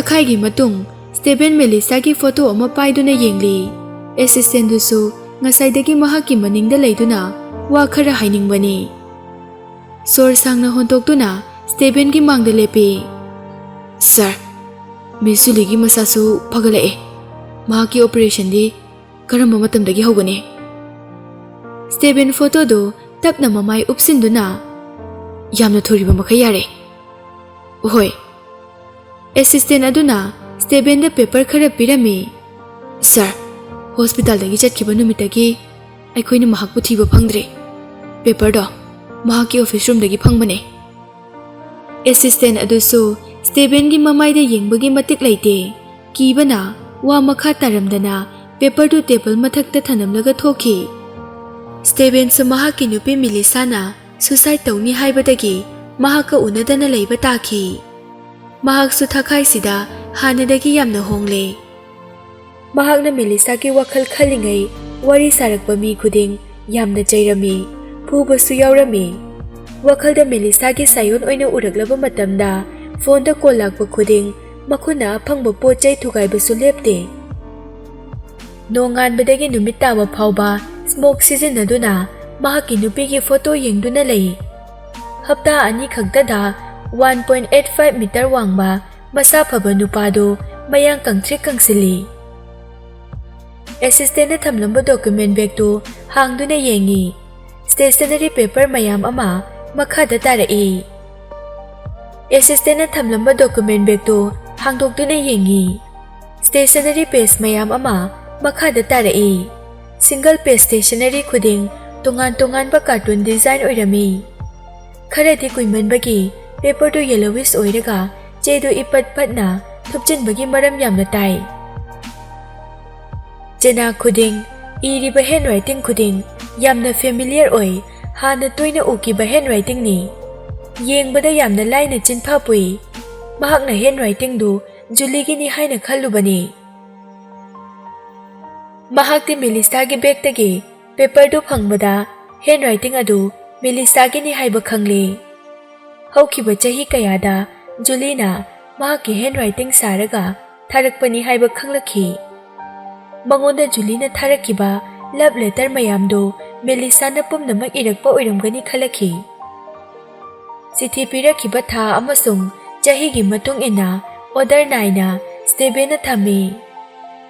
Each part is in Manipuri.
ꯊꯥꯈꯥꯏꯒꯤ ꯃꯇꯨꯡ ꯁ꯭ꯇꯦꯕꯦꯟ ꯃꯦꯂꯤꯁꯥꯒꯤ ꯐꯣꯇꯣ ꯑꯃ ꯄꯥꯏꯗꯨꯅ ꯌꯦꯡꯂꯤ꯫ ꯑꯦꯁꯤꯁꯇꯦꯟꯗꯨꯁꯨ ꯉꯁꯥꯏꯗꯒꯤ ꯃꯍꯥꯛꯀꯤ ꯃꯅꯤꯡꯗ ꯂꯩꯗꯨꯅ ꯋꯥ ꯈꯔ ꯍꯥꯏꯅꯤꯡꯕꯅꯤ꯫ ꯁꯣꯔ ꯁꯥꯡꯅ ꯍꯣꯟꯇꯣꯛꯇꯨꯅ ꯁ꯭ꯇꯦꯕꯦꯟꯒꯤ ꯃꯥꯡꯗ ꯂꯦꯞꯄꯤ꯫ ꯁꯥꯔ, ꯃꯤꯁ ꯖꯨꯂꯤꯒꯤ ꯃꯁꯥꯁꯨ ꯐꯒꯠꯂꯛꯑꯦ꯫ ꯃꯍꯥꯛꯀꯤ ꯑꯣꯄꯔꯦꯁꯟꯗꯤ ꯀꯔꯝꯕ ꯃꯇꯝꯗꯒꯤ ꯍꯧꯒꯅꯤ? ꯁ꯭ꯇꯦꯕꯦꯟ ꯐꯣꯇꯣꯗꯨ ꯇꯞꯅ ꯃꯃꯥꯏ ꯎꯞꯁꯤꯟꯗꯨꯅ ꯌꯥꯝꯅ ꯊꯨꯔꯤꯕ ꯃꯈꯩ ꯌꯥꯔꯦ꯫ ꯍꯣꯏ꯫ ꯑꯦꯁꯤꯁꯇꯦꯟ ꯑꯗꯨꯅ ꯁ꯭ꯇꯦꯕꯦꯟꯗ ꯄꯦꯄꯔ ꯈꯔ ꯄꯤꯔꯝꯃꯤ꯫ ꯁꯥꯔ, ꯍꯣꯁꯄꯤꯇꯥꯜꯗꯒꯤ ꯆꯠꯈꯤꯕ ꯅꯨꯃꯤꯠꯇꯒꯤ ꯑꯩꯈꯣꯏꯅ ꯃꯍꯥꯛꯄꯨ ꯊꯤꯕ ꯐꯪꯗ꯭ꯔꯤ꯫ ꯄꯦꯄꯔꯗꯣ ꯃꯍꯥꯛꯀꯤ ꯑꯣꯐꯤꯁ ꯔꯨꯝꯗꯒꯤ ꯐꯪꯕꯅꯦ꯫ ꯑꯦꯁꯤꯁꯇꯦꯟ ꯑꯗꯨꯁꯨ ꯁ꯭ꯇꯦꯕꯦꯟꯒꯤ ꯃꯃꯥꯏꯗ ꯌꯦꯡꯕꯒꯤ ꯃꯇꯤꯛ ꯂꯩꯇꯦ꯫ ꯀꯤꯕꯅ ꯋꯥ ꯃꯈꯥ ꯇꯥꯔꯝꯗꯅ ꯄꯦꯄꯔꯗꯨ ꯇꯦꯕꯜ ꯃꯊꯛꯇ ꯊꯅꯝꯂꯒ ꯊꯣꯛꯈꯤ꯫ ꯁ꯭ꯇꯦꯕꯦꯟꯁꯨ ꯃꯍꯥꯛꯀꯤ ꯅꯨꯄꯤ ꯃꯤꯂꯤꯁꯥꯅ ꯁꯨꯁꯥꯏꯗ ꯇꯧꯅꯤ ꯍꯥꯏꯕꯗꯒꯤ ꯃꯍꯥꯛꯀ ꯎꯅꯗꯅ ꯂꯩꯕ ꯇꯥꯈꯤ꯫ ꯃꯍꯥꯛꯁꯨ ꯊꯥꯈꯥꯏꯁꯤꯗ ꯍꯥꯟꯅꯗꯒꯤ ꯌꯥꯝꯅ ꯍꯣꯡꯂꯦ꯫ ꯃꯍꯥꯛꯅ ꯃꯦꯂꯤꯁꯥꯒꯤ ꯋꯥꯈꯜ ꯈꯜꯂꯤꯉꯩ ꯋꯥꯔꯤ ꯁꯥꯔꯛꯄ ꯃꯤ ꯈꯨꯗꯤꯡ ꯌꯥꯝꯅ ꯆꯩꯔꯝꯃꯤ, ꯐꯨꯕꯁꯨ ꯌꯥꯎꯔꯝꯃꯤ꯫ ꯋꯥꯈꯜꯗ ꯃꯦꯂꯤꯁꯥꯒꯤ ꯁꯥꯏꯑꯣꯟ ꯑꯣꯏꯅ ꯎꯔꯛꯂꯕ ꯃꯇꯝꯗ ꯐꯣꯟꯗ ꯀꯣꯜ ꯂꯥꯛꯄ ꯈꯨꯗꯤꯡ ꯃꯈꯨꯠꯅ ꯑꯐꯪꯕ ꯄꯣꯠ ꯆꯩ ꯊꯨꯒꯥꯏꯕꯁꯨ ꯂꯦꯞꯇꯦ꯫ ꯅꯣꯡꯉꯥꯟꯕꯗꯒꯤ ꯅꯨꯃꯤꯠ ꯇꯥꯕ ꯐꯥꯎꯕ ꯁ꯭ꯃꯣꯛ ꯁꯤꯖꯤꯟꯅꯗꯨꯅ ꯃꯍꯥꯛꯀꯤ ꯅꯨꯄꯤꯒꯤ ꯐꯣꯇꯣ ꯌꯦꯡꯗꯨꯅ ꯂꯩ꯫ ꯍꯞꯇꯥ 2 ꯈꯛꯇꯗ 1.85 ꯃꯤꯇꯔ ꯋꯥꯡꯕ ꯃꯁꯥ ꯐꯕ ꯅꯨꯄꯥꯗꯨ ꯃꯌꯥꯡ ꯀꯪꯇ꯭ꯔꯤꯛ ꯀꯪꯁꯤꯜꯂꯤ꯫ ꯑꯦꯁꯤꯁꯇꯦꯟꯅ ꯊꯝꯂꯝꯕ ꯗꯣꯀꯨꯃꯦꯟ ꯕꯦꯒꯇꯨ ꯍꯥꯡꯗꯨꯅ ꯌꯦꯡꯉꯤ꯫ ꯁ꯭ꯇꯦꯁꯅꯔꯤ ꯄꯦꯄꯔ ꯃꯌꯥꯝ ꯑꯃ ꯃꯈꯥꯗ ꯇꯥꯔꯛꯏ꯫ ꯑꯦꯁꯤꯁꯇꯦꯟꯅ ꯊꯝꯂꯝꯕ ꯗꯣꯀꯨꯃꯦꯟ ꯕꯦꯒꯇꯨ ꯍꯥꯡꯗꯣꯛꯇꯨꯅ ꯌꯦꯡꯉꯤ꯫ ꯁ꯭ꯇꯦꯁꯅꯔꯤ ꯄꯦꯖ ꯃꯌꯥꯝ ꯑꯃ ꯃꯈꯥꯗ ꯇꯥꯔꯛꯏ꯫ ꯁꯤꯡꯒꯜ ꯄꯦꯖ ꯁ꯭ꯇꯦꯁꯅꯔꯤ ꯈꯨꯗꯤꯡ ꯇꯣꯉꯥꯟ-ꯇꯣꯉꯥꯟꯕ ꯀꯥꯔꯇꯨꯟ ꯗꯤꯖꯥꯏꯟ ꯑꯣꯏꯔꯝꯃꯤ꯫ ꯈꯔꯗꯤ ꯀꯨꯏꯃꯟꯕꯒꯤ ꯄꯦꯄꯔꯗꯨ ꯌꯦꯂꯣꯋꯤꯁ ꯑꯣꯏꯔꯒ ꯆꯦꯗꯨ ꯏꯄꯠ-ꯄꯠꯅ ꯊꯨꯞꯆꯤꯟꯕꯒꯤ ꯃꯔꯝ ꯌꯥꯝꯅ ꯇꯥꯏ꯫ ꯆꯦꯅꯥ ꯈꯨꯗꯤꯡ, ꯏꯔꯤꯕ ꯍꯦꯟꯔꯥꯏꯇꯤꯡ ꯈꯨꯗꯤꯡ ꯌꯥꯝꯅ ꯐꯦꯃꯤꯂꯤꯌꯔ ꯑꯣꯏ, ꯍꯥꯟꯅ ꯇꯣꯏꯅ ꯎꯈꯤꯕ ꯍꯦꯟꯔꯥꯏꯇꯤꯡꯅꯤ꯫ ꯌꯦꯡꯕꯗ ꯌꯥꯝꯅ ꯂꯥꯏꯅ ꯆꯤꯟꯐꯥ ꯄꯨꯏ꯫ ꯃꯍꯥꯛꯅ ꯍꯦꯟꯔꯥꯏꯇꯤꯡꯗꯨ ꯖꯨꯂꯤꯒꯤꯅꯤ ꯍꯥꯏꯅ ꯈꯜꯂꯨꯕꯅꯤ꯫ ꯃꯍꯥꯛꯇꯤ ꯃꯦꯂꯤꯁꯥꯒꯤ ꯕꯦꯒꯇꯒꯤ ꯄꯦꯄꯔꯗꯨ ꯐꯪꯕꯗ ꯍꯦꯟꯔꯥꯏꯇꯤꯡ ꯑꯗꯨ ꯃꯦꯂꯤꯁꯥꯒꯤꯅꯤ ꯍꯥꯏꯕ ꯈꯪꯂꯦ꯫ ꯍꯧꯈꯤꯕ ꯆꯍꯤ ꯀꯌꯥꯗ ꯖꯨꯂꯤꯅ ꯃꯍꯥꯛꯀꯤ ꯍꯦꯟꯔꯥꯏꯇꯤꯡ ꯁꯥꯔꯒ ꯊꯥꯔꯛꯄꯅꯤ ꯍꯥꯏꯕ ꯈꯪꯂꯛꯈꯤ꯫ ꯃꯉꯣꯟꯗ ꯖꯨꯂꯤꯅ ꯊꯥꯔꯛꯈꯤꯕ ꯂꯚ ꯂꯦꯇꯔ ꯃꯌꯥꯝꯗꯨ ꯃꯦꯂꯤꯁꯥꯅ ꯄꯨꯝꯅꯃꯛ ꯏꯔꯛꯄ ꯑꯣꯏꯔꯝꯒꯅꯤ ꯈꯜꯂꯛꯈꯤ꯫ ꯆꯤꯊꯤ ꯄꯤꯔꯛꯈꯤꯕ ꯊꯥ ꯑꯃꯁꯨꯡ ꯆꯍꯤꯒꯤ ꯃꯇꯨꯡ ꯏꯟꯅ ꯑꯣꯔꯗꯔ ꯅꯥꯏꯅ ꯁ꯭ꯇꯦꯕꯦꯟꯅ ꯊꯝꯃꯤ꯫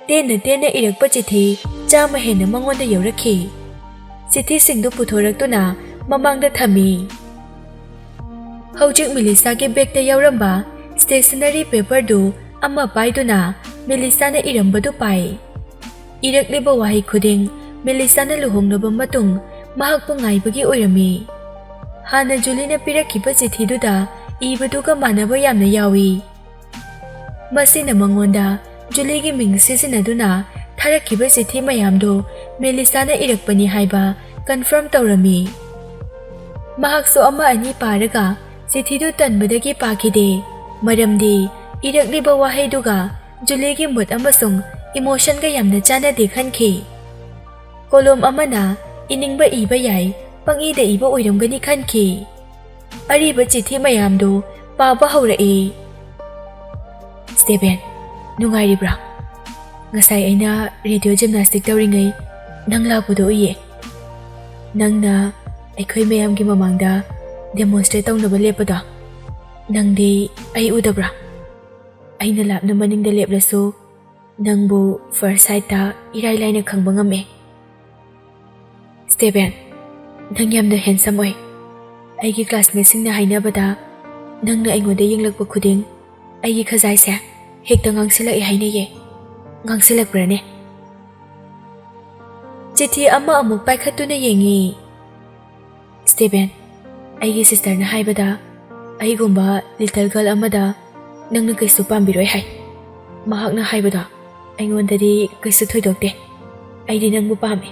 ꯇꯦꯟꯅ ꯇꯦꯟꯅ ꯏꯔꯛꯄ ꯆꯤꯊꯤ 100 ꯍꯦꯟꯅ ꯃꯉꯣꯟꯗ ꯌꯧꯔꯛꯈꯤ꯫ ꯆꯤꯊꯤꯁꯤꯡꯗꯨ ꯄꯨꯊꯣꯔꯛꯇꯨꯅ ꯃꯃꯥꯡꯗ ꯊꯝꯃꯤ꯫ ꯍꯧꯖꯤꯛ ꯃꯦꯂꯤꯁꯥꯒꯤ ꯕꯦꯒꯇ ꯌꯥꯎꯔꯝꯕ ꯁ꯭ꯇꯦꯁꯅꯔꯤ ꯄꯦꯄꯔꯗꯨ ꯑꯃ ꯄꯥꯏꯗꯨꯅ ꯃꯦꯂꯤꯁꯥꯅ ꯏꯔꯝꯕꯗꯨ ꯄꯥꯏ꯫ ꯏꯔꯛꯂꯤꯕ ꯋꯥꯍꯩ ꯈꯨꯗꯤꯡ ꯃꯦꯂꯤꯁꯥꯅ ꯂꯨꯍꯣꯡꯂꯕ ꯃꯇꯨꯡ ꯃꯍꯥꯛꯄꯨ ꯉꯥꯏꯕꯒꯤ ꯑꯣꯏꯔꯝꯃꯤ꯫ ꯍꯥꯟꯅ ꯖꯨꯂꯤꯅ ꯄꯤꯔꯛꯈꯤꯕ ꯆꯤꯊꯤꯗꯨꯗ ꯏꯕꯗꯨꯒ ꯃꯥꯟꯅꯕ ꯌꯥꯝꯅ ꯌꯥꯎꯏ꯫ ꯃꯁꯤꯅ ꯃꯉꯣꯟꯗ ꯖꯨꯂꯤꯒꯤ ꯃꯤꯡ ꯁꯤꯖꯤꯟꯅꯗꯨꯅ ꯊꯥꯔꯛꯈꯤꯕ ꯆꯤꯊꯤ ꯃꯌꯥꯝꯗꯨ ꯃꯦꯂꯤꯁꯥꯅ ꯏꯔꯛꯄꯅꯤ ꯍꯥꯏꯕ ꯀꯟꯐꯥꯔꯝ ꯇꯧꯔꯝꯃꯤ꯫ ꯃꯍꯥꯛꯁꯨ 1-2 ꯄꯥꯔꯒ ꯆꯤꯊꯤꯗꯨ ꯇꯟꯕꯗꯒꯤ ꯄꯥꯈꯤꯗꯦ, ꯃꯔꯝꯗꯤ ꯏꯔꯛꯂꯤꯕ ꯋꯥꯍꯩꯗꯨꯒ ꯖꯨꯂꯤꯒꯤ ꯃꯨꯗ ꯑꯃꯁꯨꯡ ꯏꯃꯣꯁꯟꯒ ꯌꯥꯝꯅ ꯆꯥꯟꯅꯗꯦ ꯈꯟꯈꯤ꯫ ꯀꯣꯂꯣꯝ ꯑꯃꯅ ꯏꯅꯤꯡꯕ ꯏꯕ ꯌꯥꯏ, ꯄꯪꯏꯗ ꯏꯕ ꯑꯣꯏꯔꯝꯒꯅꯤ ꯈꯟꯈꯤ꯫ ꯑꯔꯤꯕ ꯆꯤꯊꯤ ꯃꯌꯥꯝꯗꯨ ꯄꯥꯕ ꯍꯧꯔꯛꯏ꯫ ꯁ꯭ꯇꯦꯕꯦꯟ, ꯅꯨꯡꯉꯥꯏꯔꯤꯕ꯭ꯔꯥ? ꯉꯁꯥꯏ ꯑꯩꯅ ꯔꯦꯗꯤꯑꯣ ꯖꯤꯝꯅꯥꯁꯇꯤꯛ ꯇꯧꯔꯤꯉꯩ ꯅꯪ ꯂꯥꯛꯄꯗꯣ ꯎꯏꯌꯦ꯫ ꯅꯪꯅ ꯑꯩꯈꯣꯏ ꯃꯌꯥꯝꯒꯤ ꯃꯃꯥꯡꯗ ꯗꯦꯃꯣꯟꯁꯇ꯭ꯔꯦꯠ ꯇꯧꯅꯕ ꯂꯦꯞꯄꯗꯣ, ꯅꯪꯗꯤ ꯑꯩ ꯎꯗꯕ꯭ꯔꯥ? ꯑꯩꯅ ꯂꯥꯞꯅ ꯃꯅꯤꯡꯗ ꯂꯦꯞꯂꯁꯨ ꯅꯪꯕꯨ ꯐꯥꯔꯁ ꯁꯥꯏꯠꯇ ꯏꯔꯥꯏ ꯂꯥꯏꯅ ꯈꯪꯕ ꯉꯝꯃꯦ꯫ ꯁ꯭ꯇꯦꯕꯦꯟ, ꯅꯪ ꯌꯥꯝꯅ ꯍꯦꯟꯁꯝ ꯑꯣꯏ꯫ ꯑꯩꯒꯤ ꯀ꯭ꯂꯥꯁꯃꯦꯠꯁꯤꯡꯅ ꯍꯥꯏꯅꯕꯗ ꯅꯪꯅ ꯑꯩꯉꯣꯟꯗ ꯌꯦꯡꯂꯛꯄ ꯈꯨꯗꯤꯡ ꯑꯩꯒꯤ ꯈꯖꯥꯏꯁꯦ ꯍꯦꯛꯇ ꯉꯥꯡꯁꯤꯜꯂꯛꯏ ꯍꯥꯏꯅꯩꯌꯦ꯫ ꯉꯥꯡꯁꯤꯜꯂꯛꯄ꯭ꯔꯅꯦ? ꯆꯤꯊꯤ ꯑꯃ ꯑꯃꯨꯛ ꯄꯥꯏꯈꯠꯇꯨꯅ ꯌꯦꯡꯉꯤ꯫ ꯁ꯭ꯇꯦꯕꯦꯟ, ꯑꯩꯒꯤ ꯁꯤꯁꯇꯔꯅ ꯍꯥꯏꯕꯗ ꯑꯩꯒꯨꯝꯕ ꯂꯤꯇꯜ ꯒꯔꯜ ꯑꯃꯗ ꯅꯪꯅ ꯀꯩꯁꯨ ꯄꯥꯝꯕꯤꯔꯣꯏ ꯍꯥꯏ꯫ ꯃꯍꯥꯛꯅ ꯍꯥꯏꯕꯗꯣ ꯑꯩꯉꯣꯟꯗꯗꯤ ꯀꯩꯁꯨ ꯊꯣꯏꯗꯣꯛꯇꯦ꯫ ꯑꯩꯗꯤ ꯅꯪꯕꯨ ꯄꯥꯝꯃꯤ,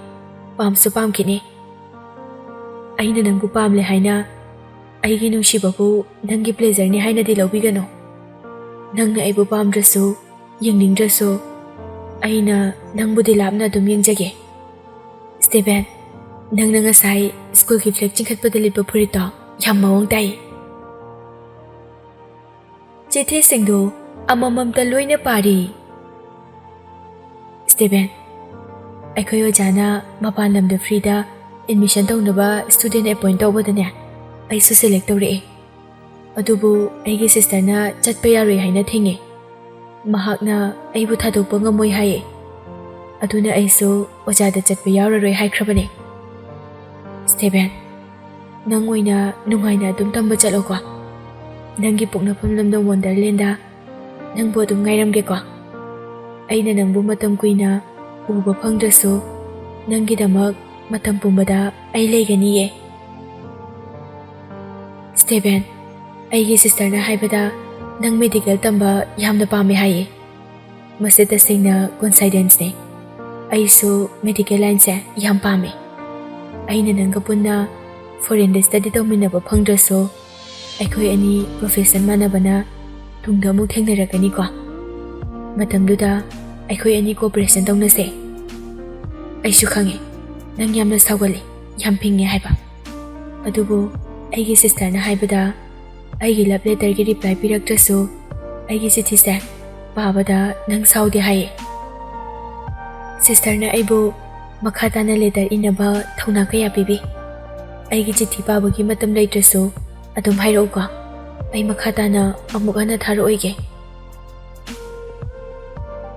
ꯄꯥꯝꯁꯨ ꯄꯥꯝꯈꯤꯅꯤ꯫ ꯑꯩꯅ ꯅꯪꯕꯨ ꯄꯥꯝꯂꯦ ꯍꯥꯏꯅ ꯑꯩꯒꯤ ꯅꯨꯡꯁꯤꯕꯕꯨ ꯅꯪꯒꯤ ꯄ꯭ꯂꯦꯖꯔꯅꯤ ꯍꯥꯏꯅꯗꯤ ꯂꯧꯕꯤꯒꯅꯨ꯫ ꯅꯪꯅ ꯑꯩꯕꯨ ꯄꯥꯝꯗ꯭ꯔꯁꯨ ꯌꯦꯡꯅꯤꯡꯗ꯭ꯔꯁꯨ ꯑꯩꯅ ꯅꯪꯕꯨꯗꯤ ꯂꯥꯞꯅ ꯑꯗꯨꯝ ꯌꯦꯡꯖꯒꯦ꯫ ꯁ꯭ꯇꯦꯕꯦꯟ, ꯅꯪꯅ ꯉꯁꯥꯏ ꯁ꯭ꯀꯨꯜꯒꯤ ꯐ꯭ꯂꯦꯛ ꯆꯤꯡꯈꯠꯄꯗ ꯂꯤꯠꯄ ꯐꯨꯔꯤꯠꯇꯣ ꯌꯥꯝ ꯃꯑꯣꯡ ꯇꯥꯏ꯫ ꯆꯤꯊꯤꯁꯤꯡꯗꯨ amamamta loina pari. Stephen, aikoy ojana mapan lamda frida admission tawnaba student appoint tawbadane aisu select tawre. Adubu aigi sister na chatpa yaroi haina thinge. Mahakna aibu thadokpa ngamoi haye. Aduna aisu ojada chatpa yaroroi haikrabane. Stephen, nang oina nungaina adum tamba chatlo ko. Nangi puknafam lamda Wonderland da nangbu adum ngairamge ko. Aina nangbu matam kuina uba phangdrasu nangi damak matam pumbada ai leganiye. Stephen, aigi sister na haibada nang medical tamba yamna pame haye. Masita singna coincidence ne. Aisu medical line se yam pame. Aina nang kapunna foreign study tawminaba phangdrasu aikoy ani profession manabana tungda muk thengnarakani ko. Matamduda aikoy ani cooperation tawnase. Aisu khange nang yamna sawgali yam phinge haiba. Adubu aigi sister na haibada aigi love letter gi reply piraktrasu aigi chithi se pabada nang saudi haye. Sister na aibu makata na letter inaba thona kaya pibi. Aigi chithi pabagi matam leitrasu adum hairo ko. Ai makata na amugana tharo oige.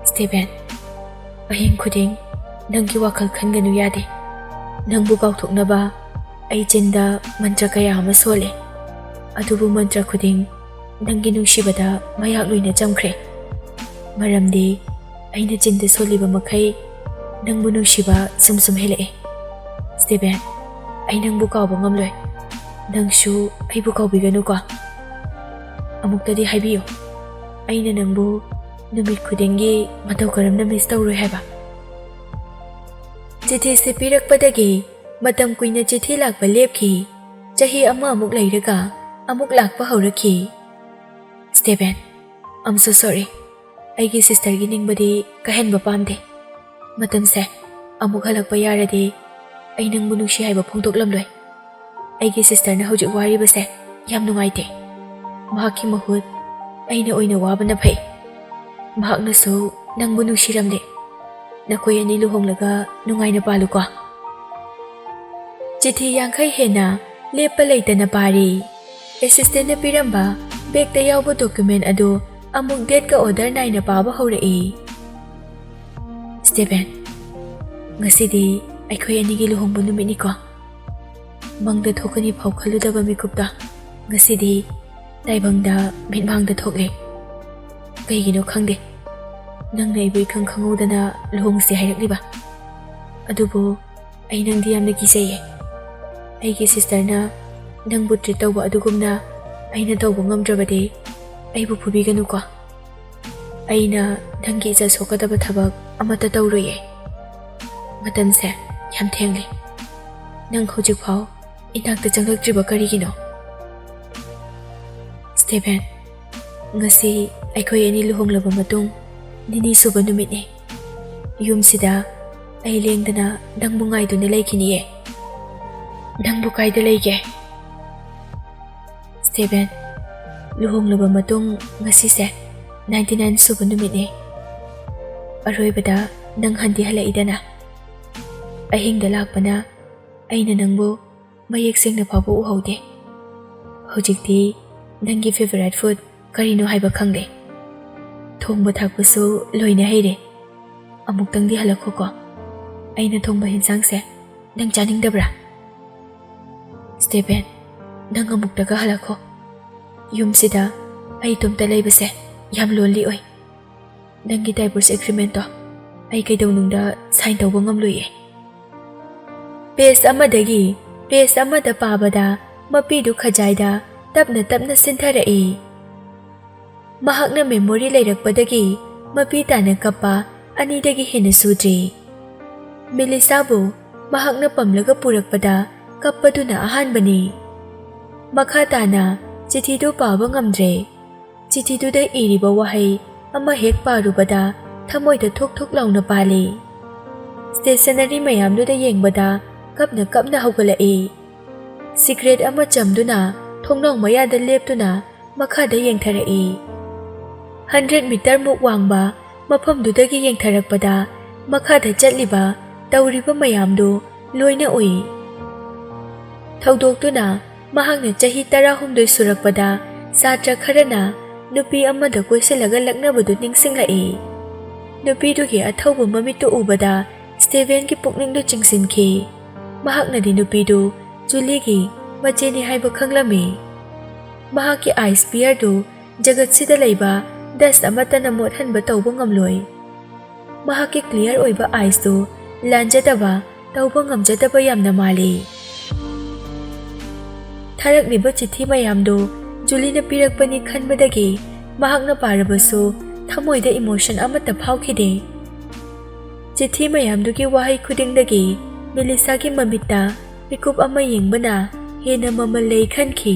Stephen, ahing khuding nanggi wakal khanganu yade. Nangbu kauthoknaba ai jinda mantra kaya ama sole. Adubu mantra khuding nanggi nungsibada mayak loina jamkhre. Maramdi aina jinda soliba makai nangbu nungsiba sumsum hele. Stephen, ai nangbu kauba ngamloi. Nangsu aibu kaubiganu ko. Amuktadi haibiyo. Aina nangbu numit khudingi matau karamna miss tawroi haiba. Chithi se pirakpadagi matam kuina chithi lakpa lepki. Chahi ama amuk leiraga amuk lakpa haurakhi. Stephen, I'm so sorry. Aigi sister gi ningbadi kahenba pamde. Matam se amuk halakpa yaradi ai nangbu nungsi haiba phongtoklamloi. Aigi sister na hojik wari base yam nungaite. Mahaki mahut aina oina wabana phai. Mahak na so nangbu nungsiramde. Nakoy ani luhonglaga nungaina palu ko. Chithi yangkai hena lepa leitana pari. Assistant na piramba bekta yawba document ado amuk date ka order naina paba haurai. Stephen, ngasidi aikoy ani gi luhongbu numit ni ko. Mangda thokani phau khaludaba mikupta ngasidi taibangda mitmangda thokle. Kaigino khangde nangna ibui khangudana luhongsi hairakliba. Adubu ai nangdi yamna kiseye. Aigi sister na nangbu treat tawba adugumna aina tawba ngamdrabade aibu phubiganu ko. Aina nanggi ja sokadaba thabak amata tawroye. Matamse yam thengle. Nang hojik phau inakta changlaktriba karigino. Stephen, ngasi aikoy ani luhonglaba matung nini suba numit ni. Yumsida ay lengdana nangbu ngaiduna laikiniye. Nangbu kaida laige. Stephen, luhonglaba matung ngasi se 99 suba numit ni. Aroybada nang handi halaidana. Ahingda lakpana aina nangbu mayek sengna phaba uhaude. Hojikti nanggi favorite food karino haiba khangde. Thongba thakpasu loina heire. Amuktangdi halakho ko. Aina thongba hinsang se nang chaningdabra. Stephen, nang amuktaga halakho. Yumsida ai tumta leibase yam lonely oi. Nanggi divorce agreement to ai kaidawnungda sign tawba ngamloye. Page amadagi page amada pabada mapidu khajaida tapna sinthara'i. Mahakna memory leirakpadagi mapi tana kappa anidagi hena sudri. Melisabu mahakna pamlaga purakpada kappaduna ahanbani. Makha tana chithidu paba ngamdre. Chithiduda iriba wahai ama hek parubada thamoida thok launa pali. Stationary mayamduda yengbada kapna haugalai. Secret ama chamduna thongnong mayada leptuna makhada yengtharai. 100 metre ꯃꯨꯛ ꯋꯥꯡꯕ ꯃꯐꯝꯗꯨꯗꯒꯤ ꯌꯦꯡꯊꯔꯛꯄꯗ ꯃꯈꯥꯗ ꯆꯠꯂꯤꯕ ꯇꯧꯔꯤꯕ ꯃꯌꯥꯝꯗꯨ ꯂꯣꯏꯅ ꯎꯏ꯫ ꯊꯧꯗꯣꯛꯇꯨꯅ ꯃꯍꯥꯛꯅ ꯆꯍꯤ 18 ꯁꯨꯔꯛꯄꯗ ꯁꯥꯇ꯭ꯔ ꯈꯔꯅ ꯅꯨꯄꯤ ꯑꯃꯗ ꯀꯣꯏꯁꯤꯜꯂꯒ ꯂꯛꯅꯕꯗꯨ ꯅꯤꯡꯁꯤꯡꯂꯛꯏ꯫ ꯅꯨꯄꯤꯗꯨꯒꯤ ꯑꯊꯧꯕ ꯃꯃꯤꯠꯇꯨ ꯎꯕꯗ ꯁ꯭ꯇꯦꯚꯦꯟꯒꯤ ꯄꯨꯛꯅꯤꯡꯗꯨ ꯆꯤꯡꯁꯤꯟꯈꯤ꯫ ꯃꯍꯥꯛꯅꯗꯤ ꯅꯨꯄꯤꯗꯨ ꯖꯨꯂꯤꯒꯤ ꯃꯆꯦꯅꯤ ꯍꯥꯏꯕ ꯈꯪꯂꯝꯃꯤ꯫ ꯃꯍꯥꯛꯀꯤ ꯑꯥꯏꯁ ꯄꯤꯌꯔꯗꯨ ꯖꯒꯠꯁꯤꯗ ꯂꯩꯕ ꯗꯁ ꯑꯃꯠꯇꯅ ꯃꯣꯠꯍꯟꯕ ꯇꯧꯕ ꯉꯝꯂꯣꯏ꯫ ꯃꯍꯥꯛꯀꯤ ꯀ꯭ꯂꯤꯌꯔ ꯑꯣꯏꯕ ꯑꯥꯏꯁꯇꯨ ꯂꯥꯟꯖꯗꯕ ꯇꯧꯕ ꯉꯝꯖꯗꯕ ꯌꯥꯝꯅ ꯃꯥꯜꯂꯤ꯫ ꯊꯥꯔꯛꯂꯤꯕ ꯆꯤꯊꯤ ꯃꯌꯥꯝꯗꯨ ꯖꯨꯂꯤꯅ ꯄꯤꯔꯛꯄꯅꯤ ꯈꯟꯕꯗꯒꯤ ꯃꯍꯥꯛꯅ ꯄꯥꯔꯕꯁꯨ ꯊꯃꯣꯏꯗ ꯏꯃꯣꯁꯟ ꯑꯃꯠꯇ ꯐꯥꯎꯈꯤꯗꯦ꯫ ꯆꯤꯊꯤ ꯃꯌꯥꯝꯗꯨꯒꯤ ꯋꯥꯍꯩ ꯈꯨꯗꯤꯡꯗꯒꯤ ꯃꯦꯂꯤꯁꯥꯒꯤ ꯃꯃꯤꯠꯇ ꯃꯤꯀꯨꯞ ꯑꯃ ꯌꯦꯡꯕꯅ ꯍꯦꯟꯅ ꯃꯃꯜ ꯂꯩ ꯈꯟꯈꯤ꯫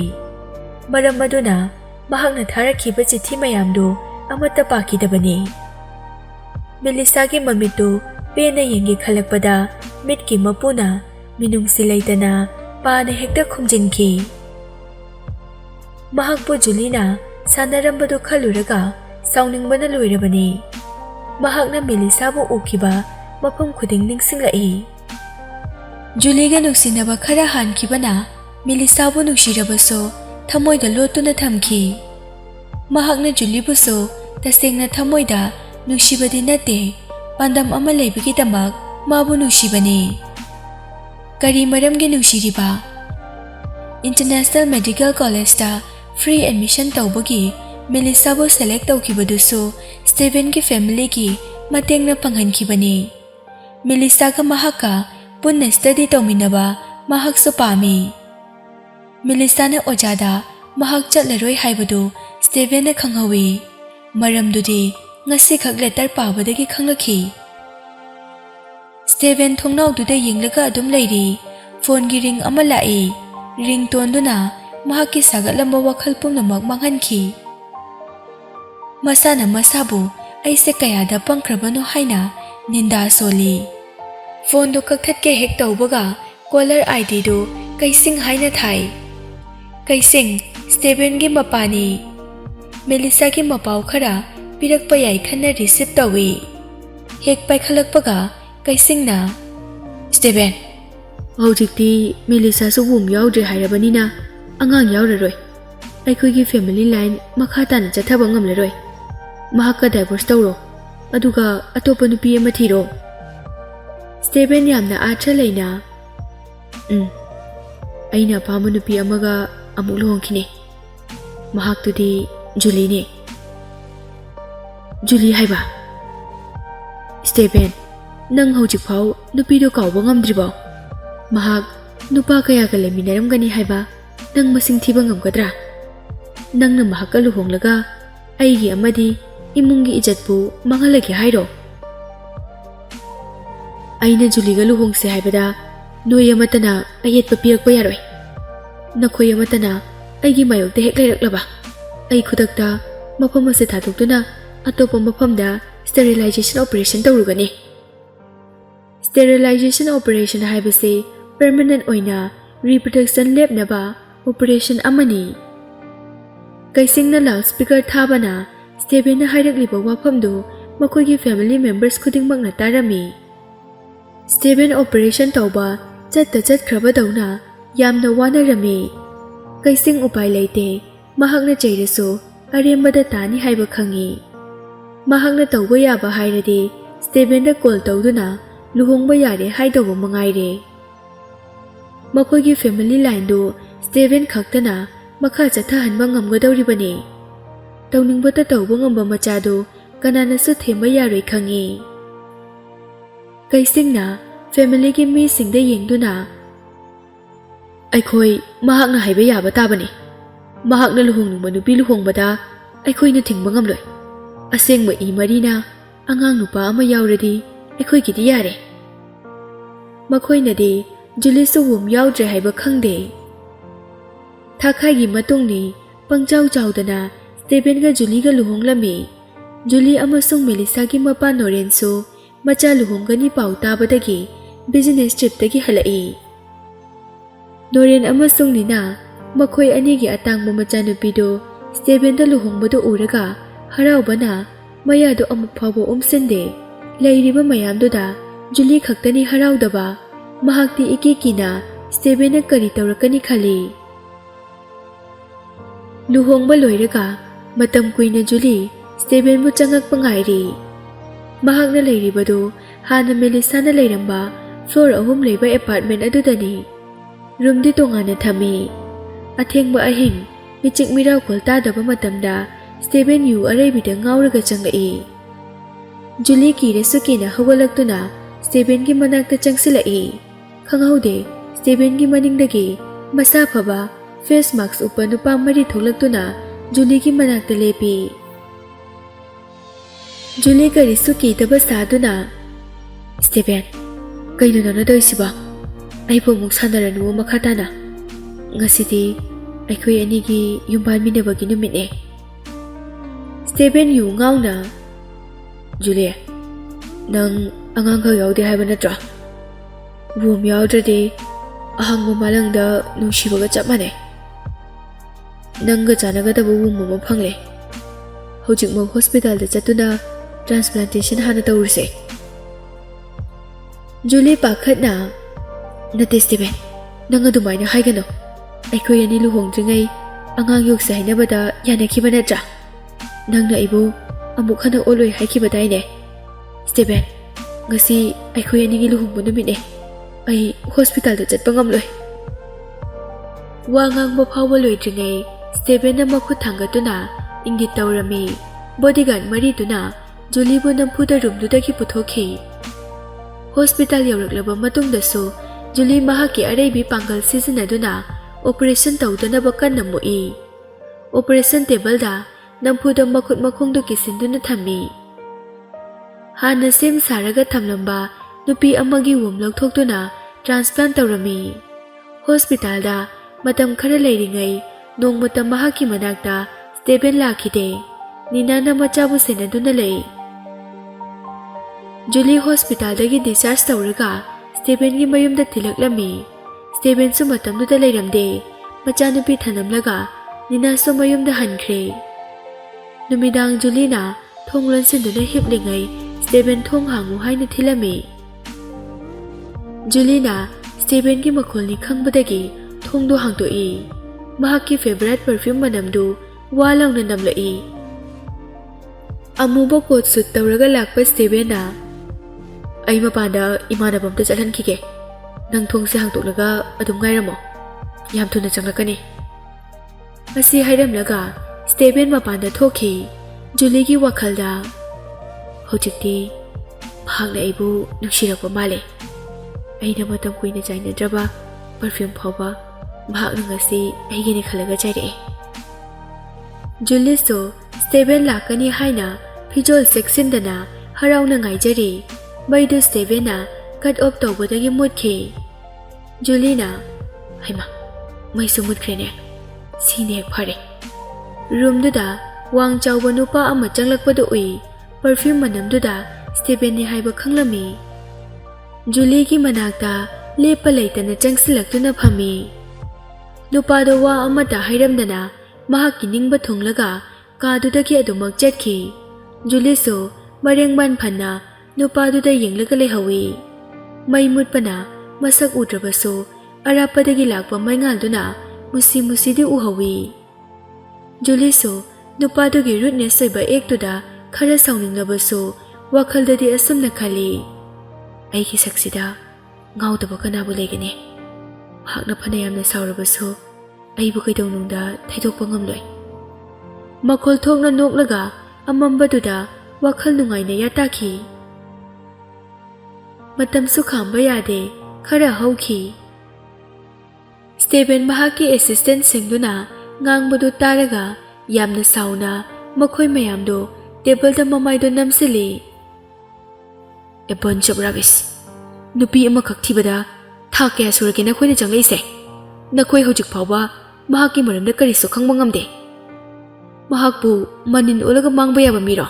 ꯃꯔꯝ ꯑꯗꯨꯅ ꯃꯍꯥꯛꯅ ꯊꯥꯔꯛꯈꯤꯕ ꯆꯤꯊꯤ ꯃꯌꯥꯝꯗꯨ ꯑꯃꯠꯇ ꯄꯥꯈꯤꯗꯕꯅꯤ꯫ ꯃꯦꯂꯤꯁꯥꯒꯤ ꯃꯃꯤꯠꯇꯨ ꯄꯦꯟꯅ ꯌꯦꯡꯒꯦ ꯈꯜꯂꯛꯄꯗ ꯃꯤꯠꯀꯤ ꯃꯄꯨꯅ ꯃꯤꯅꯨꯡꯁꯤ ꯂꯩꯇꯅ ꯄꯥꯅ ꯍꯦꯛꯇ ꯈꯨꯝꯖꯤꯟꯈꯤ꯫ ꯃꯍꯥꯛꯄꯨ ꯖꯨꯂꯤꯅ ꯁꯥꯟꯅꯔꯝꯕꯗꯨ ꯈꯜꯂꯨꯔꯒ ꯁꯥꯎꯅꯤꯡꯕꯅ ꯂꯣꯏꯔꯕꯅꯤ꯫ ꯃꯍꯥꯛꯅ ꯃꯦꯂꯤꯁꯥꯕꯨ ꯎꯈꯤꯕ ꯃꯐꯝ ꯈꯨꯗꯤꯡ ꯅꯤꯡꯁꯤꯡꯂꯛꯏ꯫ ꯖꯨꯂꯤꯒ ꯅꯨꯡꯁꯤꯅꯕ ꯈꯔ ꯍꯥꯟꯈꯤꯕꯅ ꯃꯦꯂꯤꯁꯥꯕꯨ ꯅꯨꯡꯁꯤꯔꯕꯁꯨ ꯊꯃꯣꯏꯗ ꯂꯣꯠꯇꯨꯅ ꯊꯝꯈꯤ꯫ ꯃꯍꯥꯛꯅ ꯖꯨꯂꯤꯕꯨꯁꯨ ꯇꯁꯦꯡꯅ ꯊꯃꯣꯏꯗ ꯅꯨꯡꯁꯤꯕꯗꯤ ꯅꯠꯇꯦ, ꯄꯥꯟꯗꯝ ꯑꯃ ꯂꯩꯕꯒꯤꯗꯃꯛ ꯃꯥꯕꯨ ꯅꯨꯡꯁꯤꯕꯅꯤ꯫ ꯀꯔꯤ ꯃꯔꯝꯒꯤ ꯅꯨꯡꯁꯤꯔꯤꯕ? ꯏꯟꯇꯔꯅꯦꯁꯅꯦꯜ ꯃꯦꯗꯤꯀꯦꯜ ꯀꯣꯂꯦꯖꯇ ꯐ꯭ꯔꯤ ꯑꯦꯗꯃꯤꯁꯟ ꯇꯧꯕꯒꯤ ꯃꯦꯂꯤꯁꯥꯕꯨ ꯁꯦꯂꯦꯛ ꯇꯧꯈꯤꯕꯗꯨꯁꯨ ꯁ꯭ꯇꯦꯚꯦꯟꯒꯤ ꯐꯦꯃꯤꯂꯤꯒꯤ ꯃꯇꯦꯡꯅ ꯐꯪꯍꯟꯈꯤꯕꯅꯤ꯫ ꯃꯦꯂꯤꯁꯥꯒ ꯃꯍꯥꯛꯀ ꯄꯨꯟꯅ ꯁ꯭ꯇꯗꯤ ꯇꯧꯃꯤꯟꯅꯕ ꯃꯍꯥꯛꯁꯨ ꯄꯥꯝꯃꯤ꯫ ꯃꯦꯂꯤꯁꯥꯅ ꯑꯣꯖꯥꯗ ꯃꯍꯥꯛ ꯆꯠꯂꯔꯣꯏ ꯍꯥꯏꯕꯗꯨ ꯁ꯭ꯇꯦꯚꯦꯟꯅ ꯈꯪꯍꯧꯏ꯫ ꯃꯔꯝꯗꯨꯗꯤ ꯉꯁꯤꯈꯛ ꯂꯦꯇꯔ ꯄꯥꯕꯗꯒꯤ ꯈꯪꯂꯛꯈꯤ꯫ ꯁ꯭ꯇꯦꯚꯦꯟ ꯊꯣꯡꯅꯥꯎꯗꯨꯗ ꯌꯦꯡꯂꯒ ꯑꯗꯨꯝ ꯂꯩꯔꯤ꯫ ꯐꯣꯟꯒꯤ ꯔꯤꯡ ꯑꯃ ꯂꯥꯛꯏ꯫ ꯔꯤꯡꯇꯣꯟꯗꯨꯅ ꯃꯍꯥꯛꯀꯤ ꯁꯥꯒꯠꯂꯝꯕ ꯋꯥꯈꯜ ꯄꯨꯝꯅꯃꯛ ꯃꯥꯡꯍꯟꯈꯤ꯫ ꯃꯁꯥꯅ ꯃꯁꯥꯕꯨ ꯑꯩꯁꯦ ꯀꯌꯥꯗ ꯄꯪꯈ꯭ꯔꯕꯅꯣ ꯍꯥꯏꯅ ꯅꯤꯟꯗꯥ ꯁꯣꯜꯂꯤ꯫ ꯐꯣꯟꯗꯨ ꯀꯛꯊꯠꯀꯦ ꯍꯦꯛ ꯇꯧꯕꯒ ꯀꯣꯂꯔ ꯑꯥꯏꯗꯤꯗꯨ ꯀꯩꯁꯤꯡ ꯍꯥꯏꯅ ꯊꯥꯏ꯫ ꯀꯩꯁꯤꯡ ꯁ꯭ꯇꯦꯚꯦꯟꯒꯤ ꯃꯄꯥꯅꯤ꯫ ꯃꯦꯂꯤꯁꯥꯒꯤ ꯃꯄꯥꯎ ꯈꯔ ꯄꯤꯔꯛꯄ ꯌꯥꯏ ꯈꯟꯅ ꯔꯤꯁꯤꯞ ꯇꯧꯏ꯫ ꯍꯦꯛ ꯄꯥꯏꯈꯠꯂꯛꯄꯒ ꯀꯩꯁꯤꯡꯅ ꯁ꯭ꯇꯦꯚꯦꯟ, ꯍꯧꯖꯤꯛꯇꯤ ꯃꯦꯂꯤꯁꯥꯁꯨ ꯋꯨꯝ ꯌꯥꯎꯗ꯭ꯔꯦ ꯍꯥꯏꯔꯕꯅꯤꯅ ꯑꯉꯥꯡ ꯌꯥꯎꯔꯔꯣꯏ꯫ ꯑꯩꯈꯣꯏꯒꯤ ꯐꯦꯃꯤꯂꯤ ꯂꯥꯏꯟ ꯃꯈꯥ ꯇꯥꯅ ꯆꯠꯊꯕ ꯉꯝꯂꯔꯣꯏ꯫ ꯃꯍꯥꯛꯀ ꯗꯥꯏꯚꯣꯔꯁ ꯇꯧꯔꯣ, ꯑꯗꯨꯒ ꯑꯇꯣꯞꯄ ꯅꯨꯄꯤ ꯑꯃ ꯊꯤꯔꯣ꯫ ꯁ꯭ꯇꯦꯚꯦꯟ ꯌꯥꯝꯅ ꯑꯥꯊ꯭ꯔ ꯂꯩꯅ ꯑꯩꯅ ꯑꯄꯥꯝꯕ ꯅꯨꯄꯤ ꯑꯃꯒ ꯑꯃꯨꯛ ꯂꯨꯍꯣꯡꯈꯤꯅꯤ꯫ ꯃꯍꯥꯛꯇꯨꯗꯤ ꯖꯨꯂꯤꯅꯦ꯫ ꯖꯨꯂꯤ ꯍꯥꯏꯕ? ꯁ꯭ꯇꯦꯚꯦꯟ, ꯅꯪ ꯍꯧꯖꯤꯛꯐꯥꯎ ꯅꯨꯄꯤꯗꯣ ꯀꯥꯎꯕ ꯉꯝꯗ꯭ꯔꯤꯕꯣ? ꯃꯍꯥꯛ ꯅꯨꯄꯥ ꯀꯌꯥꯒ ꯂꯩꯃꯤꯟꯅꯔꯝꯒꯅꯤ ꯍꯥꯏꯕ ꯅꯪ ꯃꯁꯤꯡ ꯊꯤꯕ ꯉꯝꯒꯗ꯭ꯔꯥ? ꯅꯪꯅ ꯃꯍꯥꯛꯀ ꯂꯨꯍꯣꯡꯂꯒ ꯑꯩꯒꯤ ꯑꯃꯗꯤ ꯏꯃꯨꯡꯒꯤ ꯏꯖꯠꯄꯨ ꯃꯥꯡꯍꯜꯂꯒꯦ ꯍꯥꯏꯔꯣ? ꯑꯩꯅ ꯖꯨꯂꯤꯒ ꯂꯨꯍꯣꯡꯁꯦ ꯍꯥꯏꯕꯗ ꯅꯣꯏ ꯑꯃꯠꯇꯅ ꯑꯌꯦꯠꯄ ꯄꯤꯔꯛꯄ ꯌꯥꯔꯣꯏ꯫ ꯅꯈꯣꯏ ꯑꯃꯠꯇꯅ ꯑꯩꯒꯤ ꯃꯥꯌꯣꯛꯇ ꯍꯦꯛ ꯂꯩꯔꯛꯂꯕ ꯑꯩ ꯈꯨꯗꯛꯇ ꯃꯐꯝ ꯑꯁꯤ ꯊꯥꯗꯣꯛꯇꯨꯅ ꯑꯇꯣꯞꯄ ꯃꯐꯝꯗ ꯁ꯭ꯇꯦꯔꯤꯂꯥꯏꯖꯦꯁꯟ ꯑꯣꯄꯔꯦꯁꯟ ꯇꯧꯔꯨꯒꯅꯤ꯫ ꯁ꯭ꯇꯦꯔꯤꯂꯥꯏꯖꯦꯁꯟ ꯑꯣꯄꯔꯦꯁꯟ ꯍꯥꯏꯕꯁꯤ ꯄꯔꯃꯅꯦꯟꯠ ꯑꯣꯏꯅ ꯔꯤꯄ꯭ꯔꯗꯛꯁꯟ ꯂꯦꯞꯅꯕ ꯑꯣꯄꯔꯦꯁꯟ ꯑꯃꯅꯤ꯫ ꯀꯩꯁꯤꯡꯅ ꯂꯥꯎꯗ ꯁ꯭ꯄꯤꯀꯔ ꯊꯥꯕꯅ ꯁ꯭ꯇꯦꯚꯦꯟꯅ ꯍꯥꯏꯔꯛꯂꯤꯕ ꯋꯥꯐꯝꯗꯨ ꯃꯈꯣꯏꯒꯤ ꯐꯦꯃꯤꯂꯤ ꯃꯦꯝꯕꯔꯁ ꯈꯨꯗꯤꯡꯃꯛꯅ ꯇꯥꯔꯝꯃꯤ꯫ ꯁ꯭ꯇꯦꯚꯦꯟ ꯑꯣꯄꯔꯦꯁꯟ ꯇꯧꯕ ꯆꯠꯈ꯭ꯔꯕꯗꯧꯅ ꯌꯥꯝꯅ ꯋꯥꯅꯔꯝꯃꯤ꯫ ꯀꯩꯁꯤꯡ ꯎꯄꯥꯏ ꯂꯩꯇꯦ꯫ ꯃꯍꯥꯛꯅ ꯆꯩꯔꯁꯨ ꯑꯔꯦꯝꯕꯗ ꯇꯥꯅꯤ ꯍꯥꯏꯕ ꯈꯪꯉꯤ꯫ ꯃꯍꯥꯛꯅ ꯇꯧꯕ ꯌꯥꯕ ꯍꯥꯏꯔꯗꯤ ꯁ꯭ꯇꯦꯚꯦꯟꯗ ꯀꯣꯜ ꯇꯧꯗꯨꯅ ꯂꯨꯍꯣꯡꯕ ꯌꯥꯔꯦ ꯍꯥꯏꯗꯧꯕ ꯃꯉꯥꯏꯔꯦ꯫ ꯃꯈꯣꯏꯒꯤ ꯐꯦꯃꯤꯂꯤ ꯂꯥꯏꯟꯗꯨ ꯁ꯭ꯇꯦꯚꯦꯟ ꯈꯛꯇꯅ ꯃꯈꯥ ꯆꯠꯊꯍꯟꯕ ꯉꯝꯒꯗꯧꯔꯤꯕꯅꯤ꯫ ꯇꯧꯅꯤꯡꯕꯇ ꯇꯧꯕ ꯉꯝꯕ ꯃꯆꯥꯗꯨ ꯀꯅꯥꯅꯁꯨ ꯊꯦꯝꯕ ꯌꯥꯔꯣꯏ ꯈꯪꯉꯤ꯫ ꯀꯩꯁꯤꯡꯅ ꯐꯦꯃꯤꯂꯤꯒꯤ ꯃꯤꯁꯤꯡꯗ ꯌꯦꯡꯗꯨꯅ ꯑꯩꯈꯣꯏ ꯃꯍꯥꯛꯅ ꯍꯥꯏꯕ ꯌꯥꯕ ꯇꯥꯕꯅꯤ꯫ ꯃꯍꯥꯛꯅ ꯂꯨꯍꯣꯡꯅꯤꯡꯕ ꯅꯨꯄꯤ ꯂꯨꯍꯣꯡꯕꯗ ꯑꯩꯈꯣꯏꯅ ꯊꯤꯡꯕ ꯉꯝꯂꯣꯏ꯫ ꯑꯁꯦꯡꯕ ꯃꯔꯤꯅ ꯑꯉꯥꯡ ꯅꯨꯄꯥ ꯑꯃ ꯌꯥꯎꯔꯗꯤ ꯑꯩꯈꯣꯏꯒꯤꯗꯤ ꯌꯥꯔꯦ꯫ ꯃꯈꯣꯏꯅꯗꯤ ꯖꯨꯂꯤꯁꯨ ꯋꯨꯝ ꯌꯥꯎꯗ꯭ꯔꯦ ꯍꯥꯏꯕ ꯈꯪꯗꯦ꯫ ꯊꯥꯈꯥꯏꯒꯤ ꯃꯇꯨꯡꯅꯤ ꯄꯪꯆꯥꯎ ꯆꯥꯎꯗꯅ ꯁ꯭ꯇꯦꯚꯦꯟꯒ ꯖꯨꯂꯤꯒ ꯂꯨꯍꯣꯡꯂꯝꯃꯤ꯫ ꯖꯨꯂꯤ ꯑꯃꯁꯨꯡ ꯃꯦꯂꯤꯁꯥꯒꯤ ꯃꯄꯥ ꯅꯣꯔꯦꯟꯁꯨ ꯃꯆꯥ ꯂꯨꯍꯣꯡꯒꯅꯤ ꯄꯥꯎ ꯇꯥꯕꯗꯒꯤ ꯕꯤꯖꯤꯅꯦꯁ ꯇ꯭ꯔꯤꯞꯇꯒꯤ ꯍꯜꯂꯛꯏ꯫ ꯅꯣꯔꯦꯟ ꯑꯃꯁꯨꯡ ꯅꯤꯅꯥ ꯃꯈꯣꯏ ꯑꯅꯤꯒꯤ ꯑꯇꯥꯡꯕ ꯃꯆꯥꯅꯨꯄꯤꯗꯨ ꯁ꯭ꯇꯦꯚꯦꯟꯗ ꯂꯨꯍꯣꯡꯕꯗꯨ ꯎꯔꯒ Haraubana mayadu amuk phawba umsinde leiriba mayamduda Juli khaktani haraudaba mahakti ikikina Stephen na kari tawrakani khali luhongba loiraga matam kuina Juli Stephen bu changakpa ngairi mahakna leiribadu hana Melissa na leiramba floor ahum leiba apartment adudani room di tongana thami athengba ahing michik mirau kolta daba matamda Stephen yu arebida ngauraga changai Juli ki resukina hawalaktuna Stephen ki manakta changsilai khangaude Stephen ki maningdagi masa phaba face mask upa nupa mari tholaktuna Juli ki manakta lepi Juli ka risuki daba saduna Stephen kaino nana doisiba aibo muk sanaranu makhatana ngasidi aikhoi anigi yumban minabagi numine Stephen yu ngauna Juli nang angang ka yaude haiba natra room yaudrede ahangba malangda nungsibaga chap mane nangga chanagadaba room ama phangle hojikmo hospital da chatuna transplantation hana tawurse Juli pakhatna nate Stephen nang adumaina haigano aikhoi ani luhongdringai angang yoksa hainabada yanakhiba natra nangna ibu amuk hana oloi haikibadaine Stephen ngasi aikhoi ani gi luhongbu numine ai hospital da chatpa ngamloi wangang bo phawba loidringai Stephen na makhut thangatuna ingit tawrami bodyguard mari tuna Juli bu nampuda room du dagi puthokhi hospital yawraklaba matungda so Juli mahaki areibi pangal sizinaduna operation tawdana bakanna moi operation table da nampuda makhut makhongdu kisinduna thammi hana sem saraga thamlamba nupi amagi wom lokthokduna transplant tawrami hospital da matam khara leiringai nongmata mahaki manakta Stephen lakhide ninana machabu senaduna lei Juli hospital dagi discharge tawraga Stephen gi mayumda thilaklami Stephen su matamduda leiramde machanupi thanamlaga nina su mayumda hankhre numidang Juli na thonglon sinduna hiplingai Stephen thong hangu haina thilami Juli na Stephen gi makholni khangbadagi thongdo hangdoi mahaki favorite perfume manamdu walangna namlai amuba coat suit tawraga lakpa Stephen na ai mapanda imanabamta chalhankhige nang thongse hangtoklaga adum ngairamo yam thuna changlakani asi hairamlaga Stephen mapanda thokhi Juli gi wakhalda hojikti phagna aibu nungsirakpa male aina matam kuina jainadraba perfume phawba bhagna ngasi aigini khalaga chaire Juli so Stephen lakani haina fijol section dana harauna ngaijari maidu Stephen na cut off tawbadagi mutkhi Juli na haima maisu mutkrene sine phare room duda wang chawba nupa ama changlakpada ui perfume manamduda Stephen ni haiba khanglami Juli ki manakta lepa leitana changsilaktuna phami nupado wa amata hairamdana mahakki ningba thonglaga kadudagi adumak chatki Juli so marengban phanna nupaduda yenglaga lehawi mai mutpana masak udrabaso arapadagi lakpa maingalduna musi musidi uhawi Juli so nupadugi rudeness soiba ektuda khara sauninglabaso wakhaldadi asumna khali aigi saksida ngaudaba kanabu legane hakna phanayamna saurabaso aibu kaidawnungda thaidokpa ngamloi makhol thokna noklaga amambaduda wakhal nungaina yatakhi matamsu khamba yade khara hauki Stephen mahaki assistant singduna ngangbadu taraga yamna sauna makhoi mayamdo table da mamaido namsili a bunch of rubbish nupi ama khakthibada tha kya suragena khoina changleise nakhoi hojik phawba mahaki maramda karisu khangba ngamde mahakbu manin olaga mangba yaba miro